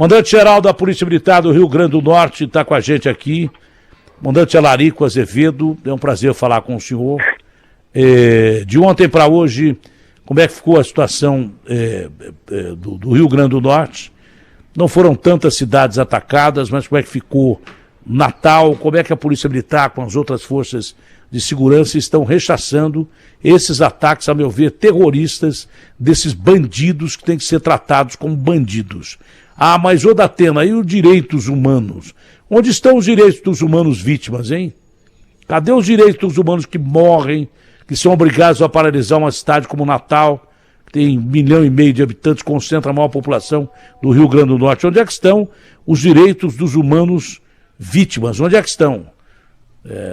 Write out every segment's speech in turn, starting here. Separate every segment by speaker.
Speaker 1: Comandante-geral da Polícia Militar do Rio Grande do Norte está com a gente aqui. Comandante Alarico Azevedo, é um prazer falar com o senhor. De ontem para hoje, como é que ficou a situação do Rio Grande do Norte? Não foram tantas cidades atacadas, mas como é que ficou Natal? Como é que a Polícia Militar com as outras forças de segurança estão rechaçando esses ataques, a meu ver, terroristas, desses bandidos que têm que ser tratados como bandidos? Ah, mas ô Datena, e os direitos humanos? Onde estão os direitos dos humanos vítimas, hein? Cadê os direitos dos humanos que morrem, que são obrigados a paralisar uma cidade como Natal, que tem 1,5 milhão de habitantes, concentra a maior população do Rio Grande do Norte? Onde é que estão os direitos dos humanos vítimas? Onde é que estão?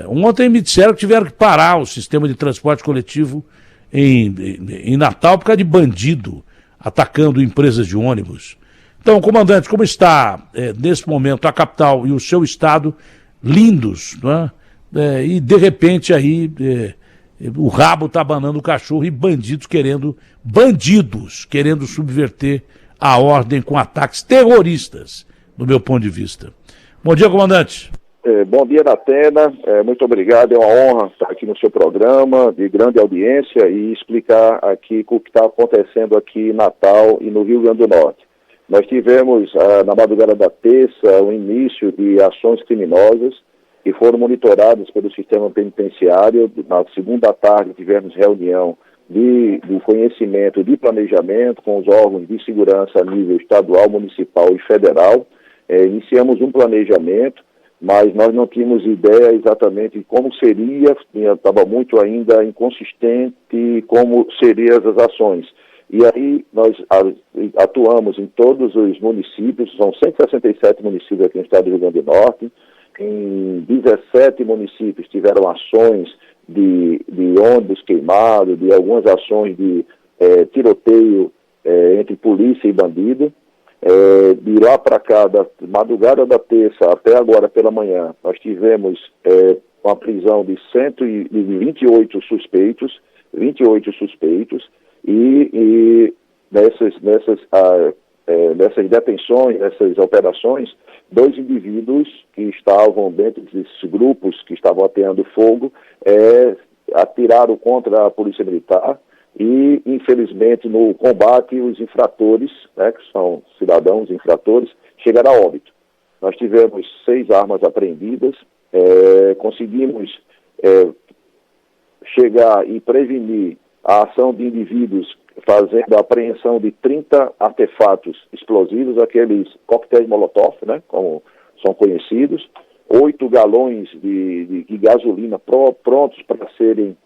Speaker 1: Ontem me disseram que tiveram que parar o sistema de transporte coletivo em Natal por causa de bandido atacando empresas de ônibus. Então, comandante, como está nesse momento a capital e o seu estado lindos, não é? E de repente aí o rabo está abanando o cachorro e bandidos querendo subverter a ordem com ataques terroristas, do meu ponto de vista. Bom dia, comandante.
Speaker 2: Bom dia, Datena. Muito obrigado. É uma honra estar aqui no seu programa de grande audiência e explicar aqui o que está acontecendo aqui em Natal e no Rio Grande do Norte. Nós tivemos, na madrugada da terça, o início de ações criminosas que foram monitoradas pelo sistema penitenciário. Na segunda tarde tivemos reunião do conhecimento de planejamento com os órgãos de segurança a nível estadual, municipal e federal. Iniciamos um planejamento, mas nós não tínhamos ideia exatamente de como seria, estava muito ainda inconsistente como seriam as ações. E aí nós atuamos em todos os municípios, são 167 municípios aqui no estado do Rio Grande do Norte. Em 17 municípios tiveram ações de ônibus queimado, de algumas ações de tiroteio entre polícia e bandido. De lá para cá, da madrugada da terça até agora pela manhã, nós tivemos uma prisão de 128 suspeitos, e nessas detenções, nessas operações, 2 indivíduos que estavam dentro desses grupos que estavam ateando fogo atiraram contra a Polícia Militar e, infelizmente, no combate, os infratores, que são cidadãos infratores, chegaram a óbito. Nós tivemos 6 armas apreendidas, conseguimos chegar e prevenir a ação de indivíduos fazendo a apreensão de 30 artefatos explosivos, aqueles coquetéis Molotov, como são conhecidos, 8 galões de gasolina prontos para serem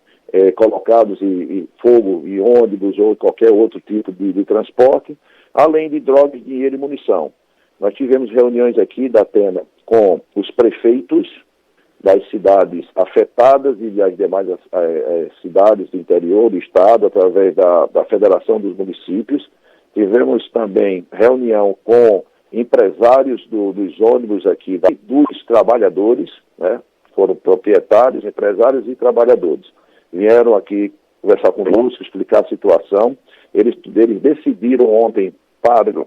Speaker 2: colocados em fogo, em ônibus ou qualquer outro tipo de transporte, além de drogas, dinheiro e munição. Nós tivemos reuniões aqui da Atena com os prefeitos das cidades afetadas e das demais cidades do interior do estado, através da Federação dos Municípios. Tivemos também reunião com empresários dos ônibus aqui, dos trabalhadores, foram proprietários, empresários e trabalhadores. Vieram aqui conversar conosco, explicar a situação. Eles decidiram ontem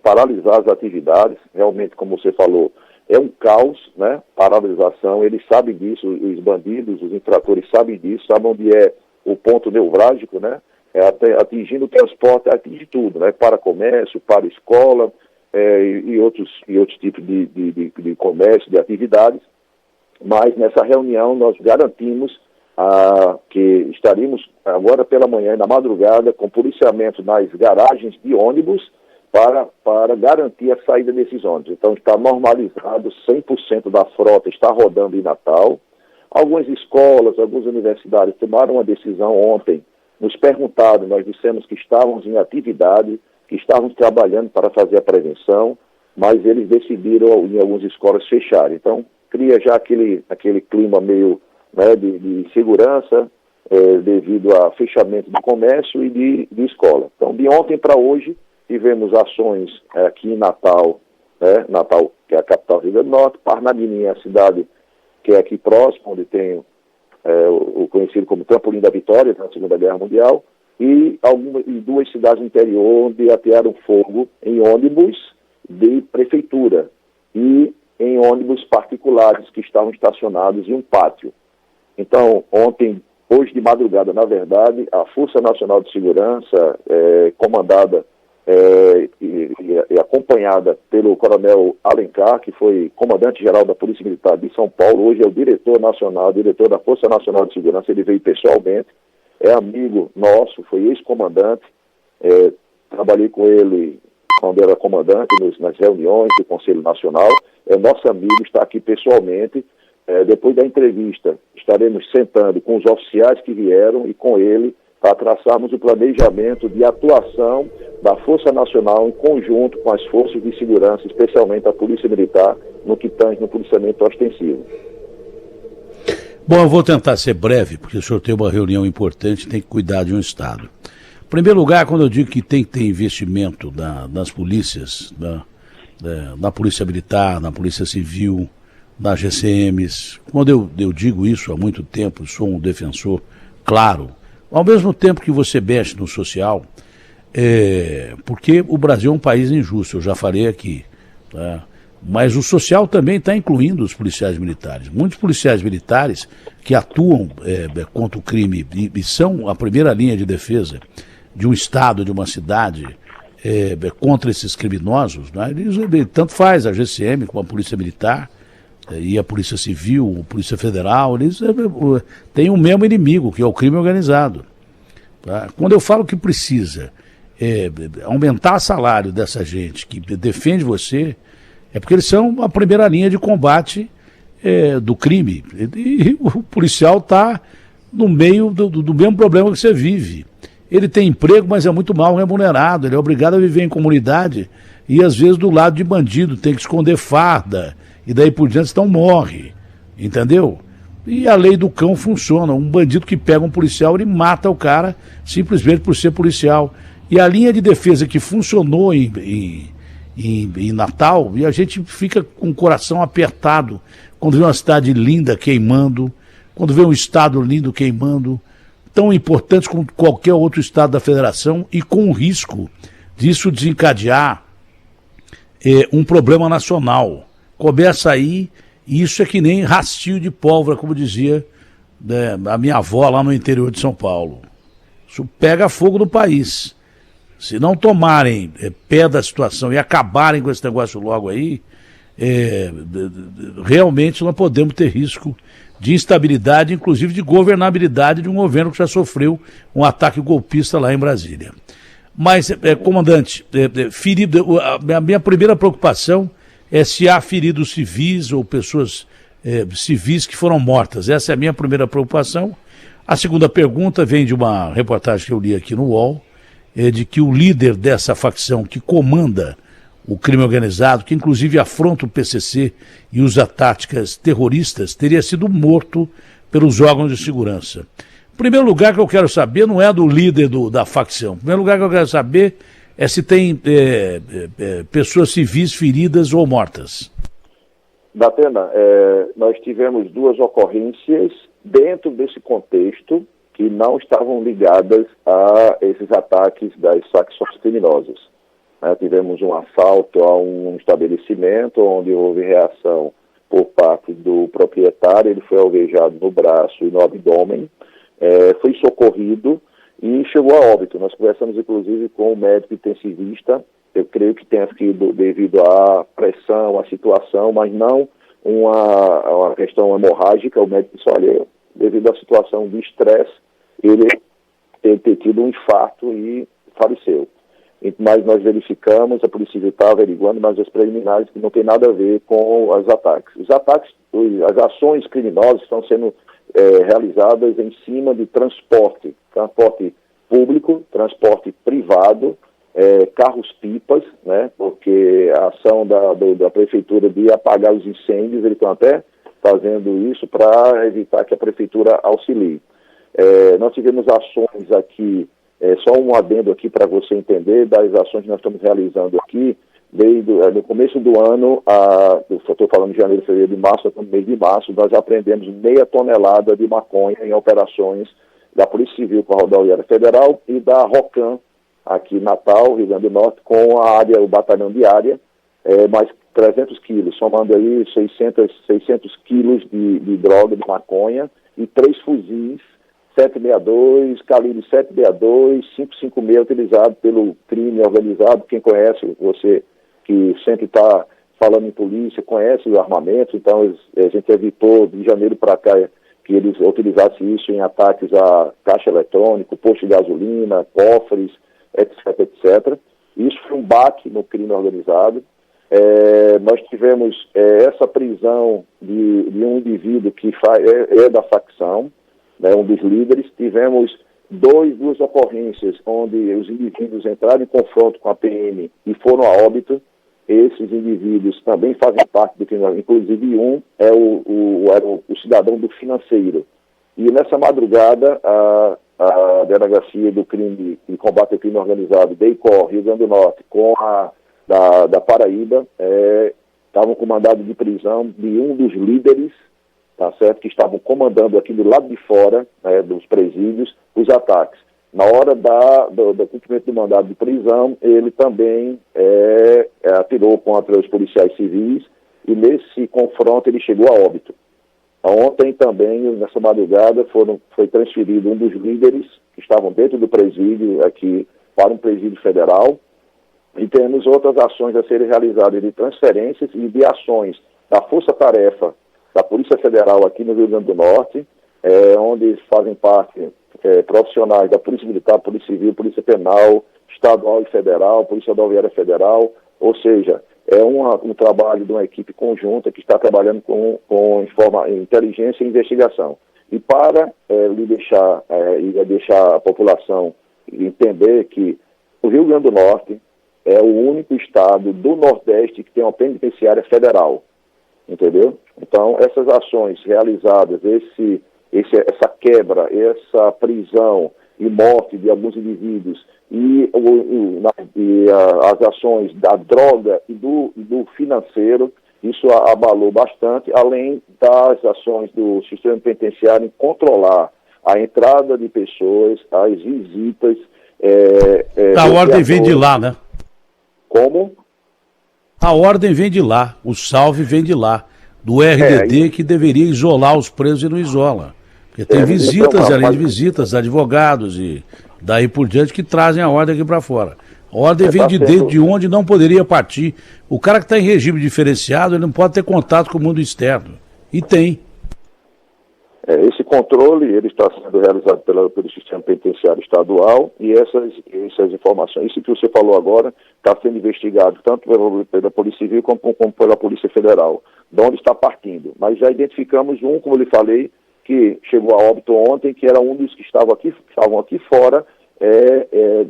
Speaker 2: paralisar as atividades. Realmente, como você falou, é um caos, paralisação. Eles sabem disso, os bandidos, os infratores sabem disso, sabem onde é o ponto nevrálgico, até atingindo o transporte, atinge tudo, para comércio, para escola e outros tipos de comércio, de atividades. Mas nessa reunião nós garantimos que estaríamos agora pela manhã, na madrugada, com policiamento nas garagens de ônibus para garantir a saída desses ônibus. Então está normalizado, 100% da frota está rodando em Natal. Algumas escolas, algumas universidades tomaram uma decisão ontem, nos perguntaram, nós dissemos que estávamos em atividade, que estávamos trabalhando para fazer a prevenção, mas eles decidiram em algumas escolas fecharem. Então cria já aquele clima meio de segurança devido a fechamento do comércio e de escola. Então de ontem para hoje tivemos ações aqui em Natal, Natal, que é a capital do Rio Grande do Norte, Parnamirim, a cidade que é aqui próximo, onde tem o conhecido como Trampolim da Vitória, na Segunda Guerra Mundial, e 2 cidades do interior onde atearam fogo em ônibus de prefeitura e em ônibus particulares que estavam estacionados em um pátio. Então, hoje de madrugada, na verdade, a Força Nacional de Segurança, comandada e acompanhada pelo Coronel Alencar, que foi comandante-geral da Polícia Militar de São Paulo, hoje é o diretor nacional, diretor da Força Nacional de Segurança, ele veio pessoalmente, é amigo nosso, foi ex-comandante, trabalhei com ele quando era comandante nas reuniões do Conselho Nacional, é nosso amigo, está aqui pessoalmente. Depois da entrevista, estaremos sentando com os oficiais que vieram e com ele para traçarmos o planejamento de atuação da Força Nacional em conjunto com as forças de segurança, especialmente a Polícia Militar, no que tange no policiamento ostensivo.
Speaker 1: Bom, eu vou tentar ser breve, porque o senhor tem uma reunião importante, tem que cuidar de um Estado. Em primeiro lugar, quando eu digo que tem que ter investimento nas polícias, na Polícia Militar, na Polícia Civil, nas GCMs, quando eu digo isso há muito tempo, sou um defensor claro, ao mesmo tempo que você mexe no social, porque o Brasil é um país injusto, eu já falei aqui, tá? Mas o social também está incluindo os policiais militares. Muitos policiais militares que atuam contra o crime e são a primeira linha de defesa de um estado, de uma cidade, contra esses criminosos, né? Tanto faz a GCM como a Polícia Militar e a Polícia Civil, a Polícia Federal, eles têm o mesmo inimigo, que é o crime organizado. Tá? Quando eu falo que precisa aumentar o salário dessa gente que defende você, é porque eles são a primeira linha de combate do crime. E o policial está no meio do mesmo problema que você vive. Ele tem emprego, mas é muito mal remunerado, ele é obrigado a viver em comunidade e às vezes do lado de bandido, tem que esconder farda, e daí por diante então morre, entendeu? E a lei do cão funciona, um bandido que pega um policial, ele mata o cara simplesmente por ser policial. E a linha de defesa que funcionou em Natal, e a gente fica com o coração apertado quando vê uma cidade linda queimando, quando vê um estado lindo queimando, tão importante como qualquer outro estado da federação, e com o risco disso desencadear um problema nacional. Começa aí, e isso é que nem rastio de pólvora, como dizia a minha avó lá no interior de São Paulo. Isso pega fogo no país. Se não tomarem pé da situação e acabarem com esse negócio logo aí, realmente nós podemos ter risco de instabilidade, inclusive de governabilidade de um governo que já sofreu um ataque golpista lá em Brasília. Mas, comandante, a minha primeira preocupação é se há feridos civis ou pessoas civis que foram mortas. Essa é a minha primeira preocupação. A segunda pergunta vem de uma reportagem que eu li aqui no UOL, de que o líder dessa facção que comanda o crime organizado, que inclusive afronta o PCC e usa táticas terroristas, teria sido morto pelos órgãos de segurança. Em primeiro lugar que eu quero saber não é do líder da facção. Em primeiro lugar que eu quero saber é se tem pessoas civis feridas ou mortas.
Speaker 2: Datena, nós tivemos 2 ocorrências dentro desse contexto que não estavam ligadas a esses ataques das facções criminosas. Tivemos um assalto a um estabelecimento onde houve reação por parte do proprietário, ele foi alvejado no braço e no abdômen, foi socorrido e chegou a óbito. Nós conversamos inclusive com o médico intensivista, eu creio que tenha sido devido à pressão, à situação, mas não uma questão hemorrágica. O médico disse, olha, devido à situação de estresse, ele ter tido um infarto e faleceu. Mas nós verificamos, a Polícia Civil está averiguando, mas as preliminares que não tem nada a ver com os ataques. Os ataques, as ações criminosas estão sendo realizadas em cima de transporte público, transporte privado, carros-pipas, né? Porque a ação da Prefeitura de apagar os incêndios, eles estão até fazendo isso para evitar que a Prefeitura auxilie. Nós tivemos ações aqui, só um adendo aqui para você entender das ações que nós estamos realizando aqui, desde no começo do ano, estou falando de janeiro, fevereiro e março, no mês de março, nós apreendemos 0,5 tonelada de maconha em operações da Polícia Civil com a Rodoviária Federal e da ROCAM, aqui em Natal, Rio Grande do Norte, com o batalhão de área, mais 300 quilos, somando aí 600 quilos de droga, de maconha, e 3 fuzis, 762, calibre 762, 556, utilizado pelo crime organizado. Quem conhece, você que sempre está falando em polícia, conhece os armamentos, então a gente evitou de janeiro para cá que eles utilizassem isso em ataques a caixa eletrônico, posto de gasolina, cofres, etc, etc. Isso foi um baque no crime organizado. Nós tivemos essa prisão de um indivíduo que é da facção, né, um dos líderes. Tivemos duas ocorrências onde os indivíduos entraram em confronto com a PM e foram a óbito. Esses indivíduos também fazem parte do crime, inclusive um era o cidadão do financeiro. E nessa madrugada, a Delegacia do Crime e Combate ao Crime Organizado, DEICOR, Rio Grande do Norte, com a da Paraíba, estavam com mandado de prisão de um dos líderes, tá certo, que estavam comandando aqui do lado de fora, dos presídios, os ataques. Na hora do cumprimento do mandado de prisão, ele também atirou contra os policiais civis, e nesse confronto ele chegou a óbito. Ontem também, nessa madrugada, foi transferido um dos líderes que estavam dentro do presídio aqui para um presídio federal, e temos outras ações a serem realizadas de transferências e de ações da Força Tarefa da Polícia Federal aqui no Rio Grande do Norte, onde fazem parte profissionais da Polícia Militar, Polícia Civil, Polícia Penal, Estadual e Federal, Polícia Rodoviária Federal, ou seja, um trabalho de uma equipe conjunta que está trabalhando com inteligência e investigação. E para deixar a população entender que o Rio Grande do Norte é o único estado do Nordeste que tem uma penitenciária federal, entendeu? Então, essas ações realizadas, essa quebra, essa prisão e morte de alguns indivíduos e as ações da droga e do financeiro, isso abalou bastante, além das ações do sistema penitenciário em controlar a entrada de pessoas, as visitas.
Speaker 1: A ordem vem de lá, né?
Speaker 2: Como?
Speaker 1: A ordem vem de lá, o salve vem de lá, do RDD que deveria isolar os presos e não isola. Porque tem visitas, além de visitas, advogados e daí por diante que trazem a ordem aqui para fora. A ordem vem de dentro, de onde não poderia partir. O cara que está em regime diferenciado, ele não pode ter contato com o mundo externo. E tem.
Speaker 2: Esse controle ele está sendo realizado pelo sistema penitenciário estadual e essas informações, isso que você falou agora, está sendo investigado tanto pela Polícia Civil como pela Polícia Federal, de onde está partindo. Mas já identificamos um, como eu lhe falei, que chegou a óbito ontem, que era um dos que estavam aqui fora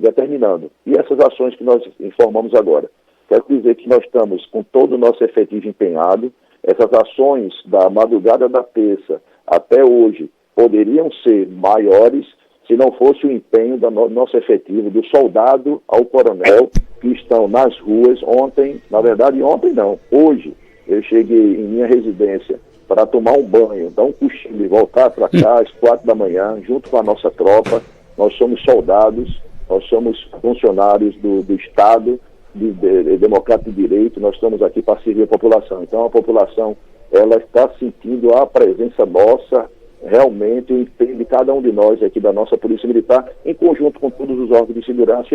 Speaker 2: determinando. E essas ações que nós informamos agora. Quero dizer que nós estamos com todo o nosso efetivo empenhado. Essas ações da madrugada da terça até hoje poderiam ser maiores se não fosse o empenho do nosso efetivo, do soldado ao coronel, que estão nas ruas. Ontem, na verdade ontem não, hoje eu cheguei em minha residência para tomar um banho, dar um cochilo e voltar para cá às 4 da manhã, junto com a nossa tropa. Nós somos soldados, nós somos funcionários do Estado, de democrático de direito, nós estamos aqui para servir a população. Então a população, ela está sentindo a presença nossa, realmente, o empenho de cada um de nós aqui da nossa Polícia Militar, em conjunto com todos os órgãos de segurança,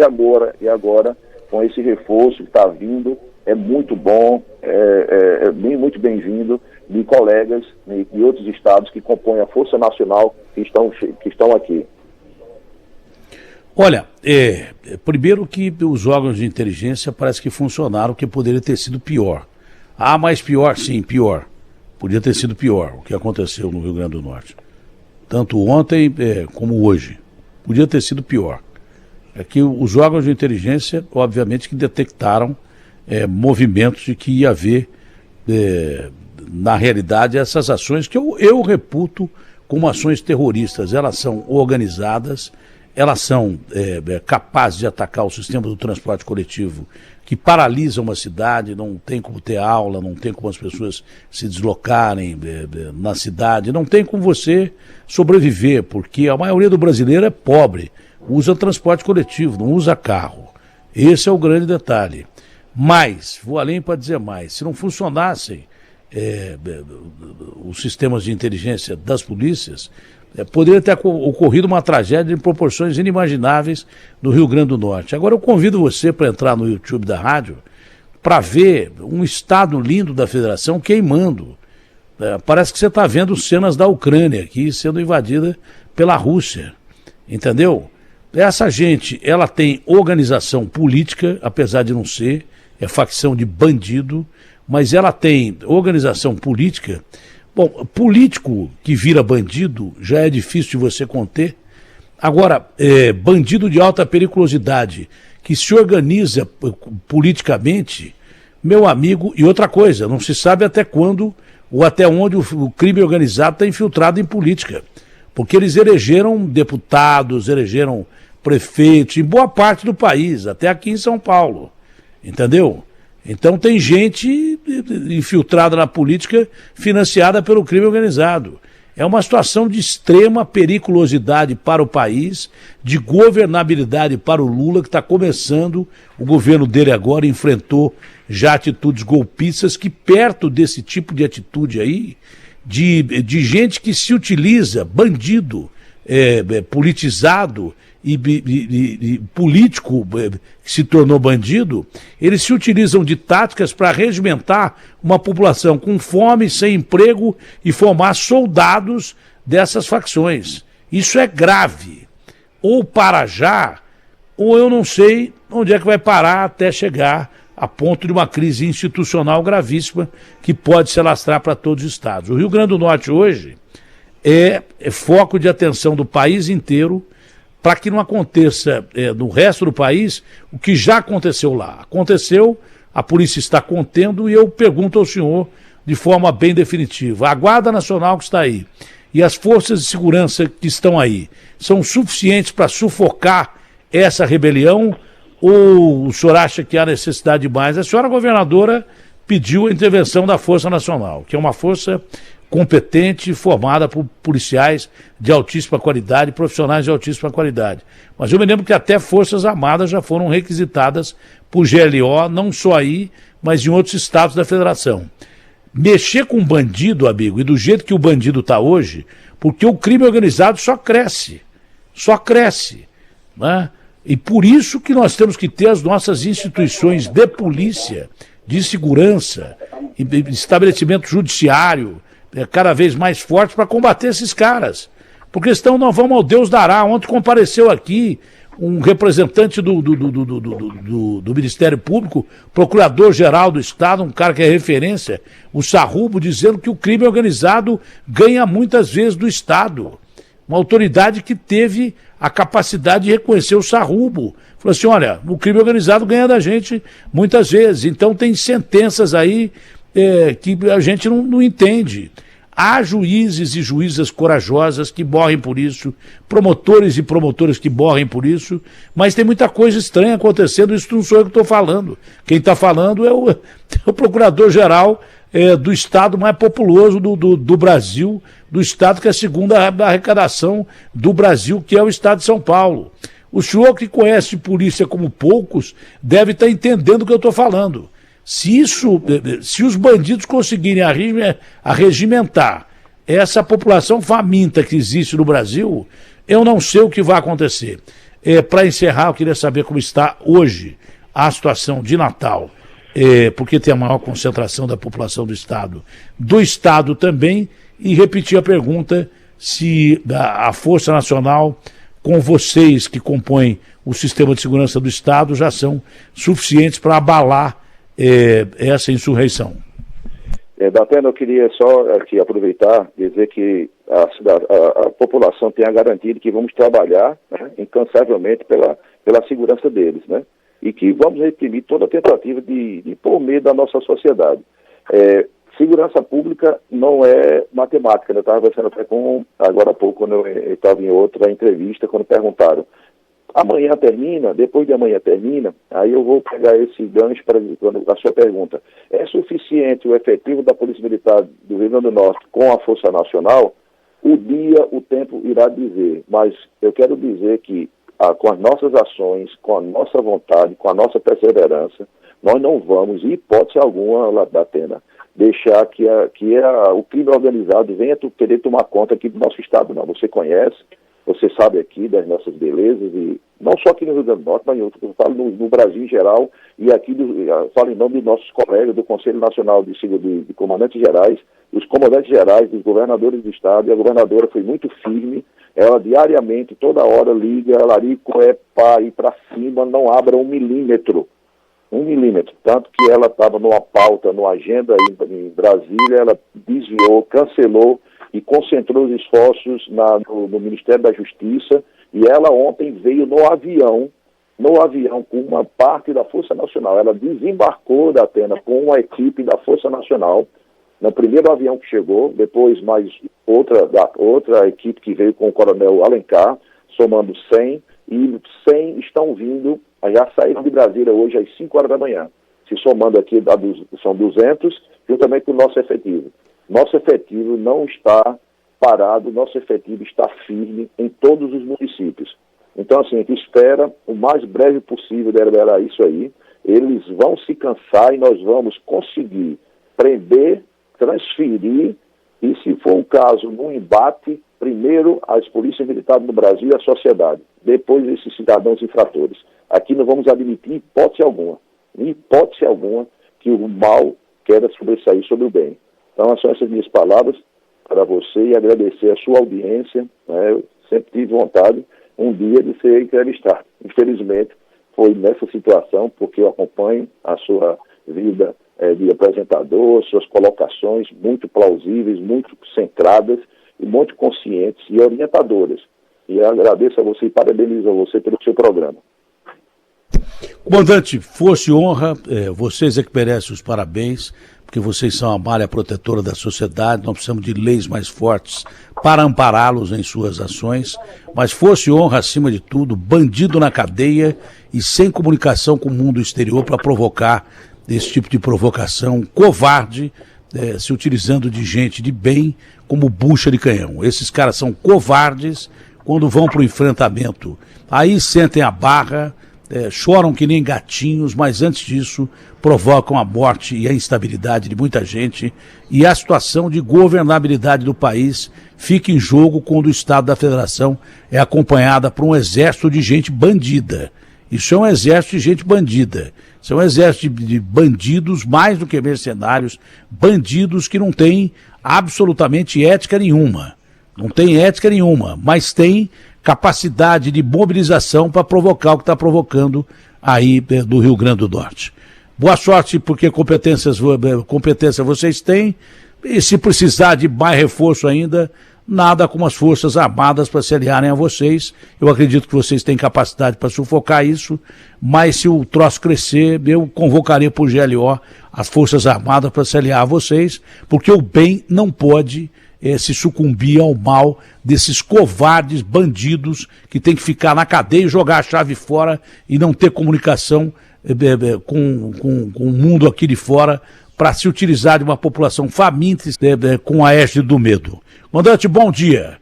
Speaker 2: e agora com esse reforço que está vindo, é muito bom, muito bem-vindo, de colegas de outros estados que compõem a Força Nacional que estão aqui.
Speaker 1: Olha, primeiro que os órgãos de inteligência parece que funcionaram, que poderia ter sido pior. Mas pior, sim, pior. Podia ter sido pior o que aconteceu no Rio Grande do Norte. Tanto ontem como hoje. Podia ter sido pior. É que os órgãos de inteligência, obviamente, que detectaram movimentos de que ia haver, na realidade, essas ações que eu reputo como ações terroristas. Elas são organizadas, elas são capazes de atacar o sistema do transporte coletivo, que paralisa uma cidade, não tem como ter aula, não tem como as pessoas se deslocarem na cidade, não tem como você sobreviver, porque a maioria do brasileiro é pobre, usa transporte coletivo, não usa carro. Esse é o grande detalhe. Mas, vou além para dizer mais, se não funcionassem os sistemas de inteligência das polícias, poderia ter ocorrido uma tragédia de proporções inimagináveis no Rio Grande do Norte. Agora eu convido você para entrar no YouTube da rádio para ver um estado lindo da federação queimando. Parece que você está vendo cenas da Ucrânia aqui sendo invadida pela Rússia, entendeu? Essa gente, ela tem organização política, apesar de não ser, é facção de bandido, mas ela tem organização política. Bom, político que vira bandido já é difícil de você conter. Agora, bandido de alta periculosidade, que se organiza politicamente, meu amigo, e outra coisa, não se sabe até quando ou até onde o crime organizado está infiltrado em política. Porque eles elegeram deputados, elegeram prefeitos em boa parte do país, até aqui em São Paulo, entendeu? Então tem gente infiltrada na política financiada pelo crime organizado. É uma situação de extrema periculosidade para o país, de governabilidade para o Lula, que está começando, o governo dele agora enfrentou já atitudes golpistas, que perto desse tipo de atitude aí, de gente que se utiliza, bandido, politizado e político que se tornou bandido, eles se utilizam de táticas para regimentar uma população com fome, sem emprego e formar soldados dessas facções. Isso é grave. Ou para já, ou eu não sei onde é que vai parar até chegar a ponto de uma crise institucional gravíssima que pode se alastrar para todos os estados. O Rio Grande do Norte hoje é foco de atenção do país inteiro para que não aconteça no resto do país o que já aconteceu lá. Aconteceu, a polícia está contendo e eu pergunto ao senhor de forma bem definitiva. A Guarda Nacional que está aí e as forças de segurança que estão aí são suficientes para sufocar essa rebelião ou o senhor acha que há necessidade de mais? A senhora governadora pediu a intervenção da Força Nacional, que é uma força competente, formada por policiais de altíssima qualidade, profissionais de altíssima qualidade. Mas eu me lembro que até Forças Armadas já foram requisitadas por GLO, não só aí, mas em outros estados da federação. Mexer com bandido, amigo, e do jeito que o bandido está hoje, porque o crime organizado só cresce, né? E por isso que nós temos que ter as nossas instituições de polícia, de segurança, estabelecimento judiciário, cada vez mais fortes para combater esses caras. Porque senão nós vamos ao Deus dará. Ontem compareceu aqui um representante do Ministério Público, procurador-geral do Estado, um cara que é referência, o Sarrubo, dizendo que o crime organizado ganha muitas vezes do Estado. Uma autoridade que teve a capacidade de reconhecer o Sarrubo. Falou assim, olha, o crime organizado ganha da gente muitas vezes. Então tem sentenças aí que a gente não entende. Há juízes e juízas corajosas que morrem por isso, promotores e promotoras que morrem por isso, mas tem muita coisa estranha acontecendo, isso não sou eu que estou falando. Quem está falando é o procurador-geral do estado mais populoso do Brasil, do estado que é a segunda arrecadação do Brasil, que é o estado de São Paulo. O senhor que conhece polícia como poucos deve estar entendendo o que eu estou falando. Se os bandidos conseguirem arregimentar essa população faminta que existe no Brasil, eu não sei o que vai acontecer. Para encerrar, eu queria saber como está hoje a situação de Natal, porque tem a maior concentração da população do Estado também, e repetir a pergunta se a Força Nacional, com vocês que compõem o sistema de segurança do Estado, já são suficientes para abalar essa insurreição.
Speaker 2: Datena, eu queria só aqui aproveitar e dizer que a população tem a garantia de que vamos trabalhar, né, incansavelmente pela segurança deles, né, e que vamos reprimir toda tentativa de pôr medo da nossa sociedade. Segurança pública não é matemática, né? Eu estava conversando até agora há pouco, quando eu estava em outra entrevista, quando perguntaram, amanhã termina, depois de amanhã termina, aí eu vou pegar esse gancho para a sua pergunta. É suficiente o efetivo da Polícia Militar do Rio Grande do Norte com a Força Nacional? O tempo irá dizer, mas eu quero dizer que com as nossas ações, com a nossa vontade, com a nossa perseverança, Nós não vamos, em hipótese alguma, Datena, deixar que o crime organizado venha querer tomar conta aqui do nosso estado, não. Você conhece, você sabe aqui das nossas belezas, e não só aqui no Rio Grande do Norte, mas eu falo no Brasil em geral, e aqui falo em nome dos nossos colegas do Conselho Nacional de Comandantes Gerais, dos comandantes gerais, dos governadores do estado, e a governadora foi muito firme. Ela diariamente, toda hora, liga, Larico, é para ir para cima, não abra 1 milímetro. 1 milímetro. Tanto que ela estava numa pauta, numa agenda em Brasília, ela desviou, cancelou e concentrou os esforços no Ministério da Justiça, e ela ontem veio no avião com uma parte da Força Nacional. Ela desembarcou da Atena com uma equipe da Força Nacional, no primeiro avião que chegou, depois mais outra equipe que veio com o Coronel Alencar, somando 100, e 100 estão vindo, já saíram de Brasília hoje às 5 horas da manhã. Se somando aqui, são 200, juntamente com o nosso efetivo. Nosso efetivo não está parado, nosso efetivo está firme em todos os municípios. Então, assim, a gente espera o mais breve possível liberar isso aí. Eles vão se cansar e nós vamos conseguir prender, transferir, e se for o caso, no embate, primeiro as polícias militares no Brasil e a sociedade, depois esses cidadãos infratores. Aqui não vamos admitir hipótese alguma, que o mal queira sobressair sobre o bem. Então, são essas minhas palavras para você e agradecer a sua audiência, né? Eu sempre tive vontade um dia de ser entrevistado. Infelizmente, foi nessa situação, porque eu acompanho a sua vida de apresentador, suas colocações muito plausíveis, muito centradas e muito conscientes e orientadoras. E agradeço a você e parabenizo a você pelo seu programa.
Speaker 1: Comandante, força e honra, vocês é que merecem os parabéns, porque vocês são a malha protetora da sociedade, nós precisamos de leis mais fortes para ampará-los em suas ações, mas força e honra acima de tudo, bandido na cadeia e sem comunicação com o mundo exterior para provocar esse tipo de provocação covarde, se utilizando de gente de bem como bucha de canhão. Esses caras são covardes quando vão para o enfrentamento. Aí sentem a barra, choram que nem gatinhos, mas antes disso provocam a morte e a instabilidade de muita gente, e a situação de governabilidade do país fica em jogo quando o Estado da Federação é acompanhada por um exército de gente bandida. Isso é um exército de gente bandida. Isso é um exército de bandidos, mais do que mercenários, bandidos que não têm absolutamente ética nenhuma. Não tem ética nenhuma, mas tem capacidade de mobilização para provocar o que está provocando aí do Rio Grande do Norte. Boa sorte, porque competência vocês têm, e se precisar de mais reforço ainda, nada como as Forças Armadas para se aliarem a vocês. Eu acredito que vocês têm capacidade para sufocar isso, mas se o troço crescer, eu convocaria por GLO as Forças Armadas para se aliar a vocês, porque o bem não pode se sucumbir ao mal desses covardes bandidos que tem que ficar na cadeia e jogar a chave fora e não ter comunicação com o mundo aqui de fora para se utilizar de uma população faminta com a égide do medo. Comandante, bom dia.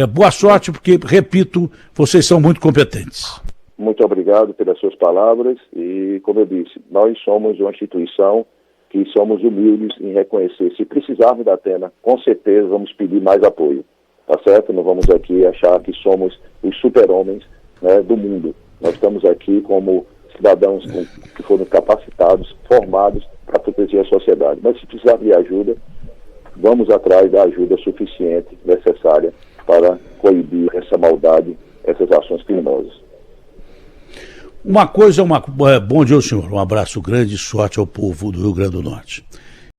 Speaker 1: Boa sorte, porque, repito, vocês são muito competentes.
Speaker 2: Muito obrigado pelas suas palavras e, como eu disse, nós somos uma instituição que somos humildes em reconhecer. Se precisarmos da Atena, com certeza vamos pedir mais apoio, tá certo? Não vamos aqui achar que somos os super-homens, né, do mundo. Nós estamos aqui como cidadãos que foram capacitados, formados para proteger a sociedade. Mas se precisar de ajuda, vamos atrás da ajuda suficiente, necessária para coibir essa maldade, essas ações criminosas.
Speaker 1: Uma coisa, bom dia ao senhor, um abraço grande e sorte ao povo do Rio Grande do Norte.